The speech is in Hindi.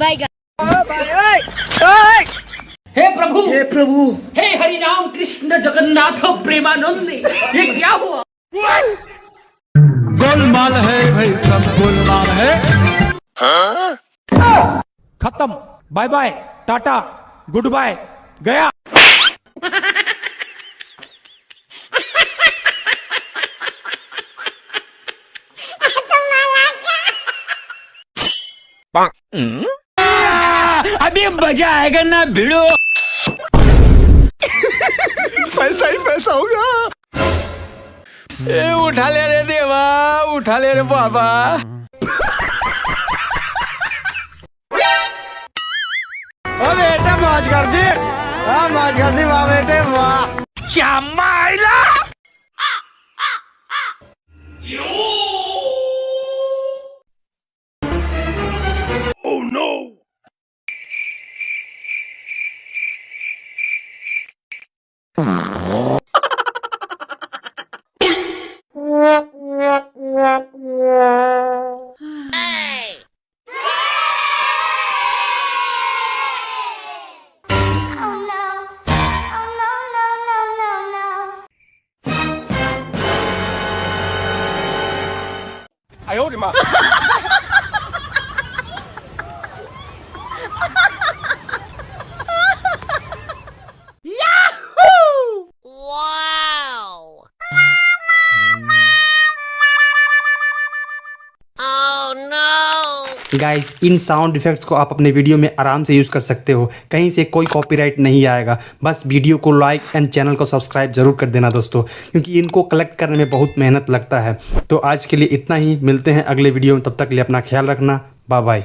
बाय। हे प्रभु, हे प्रभु, हे हरि राम कृष्ण जगन्नाथ प्रेमानंद, ये क्या हुआ? गोलमाल है भाई, सब गोलमाल है। खत्म, bye bye, tata, goodbye, गया। अभी मजा आएगा ना भिड़ो। पैसा ही पैसा होगा। ए उठा ले रे देवा, उठा ले रे बाबा। ओ बेटा मौज कर दी, मौज कर दी वाह बेटे वाह। क्या माइला? Oh no!哎呦我的妈！ गाइस, इन साउंड इफेक्ट्स को आप अपने वीडियो में आराम से यूज़ कर सकते हो, कहीं से कोई कॉपीराइट नहीं आएगा। बस वीडियो को लाइक एंड चैनल को सब्सक्राइब जरूर कर देना दोस्तों, क्योंकि इनको कलेक्ट करने में बहुत मेहनत लगता है। तो आज के लिए इतना ही, मिलते हैं अगले वीडियो में, तब तक के लिए अपना ख्याल रखना, बाय बाय।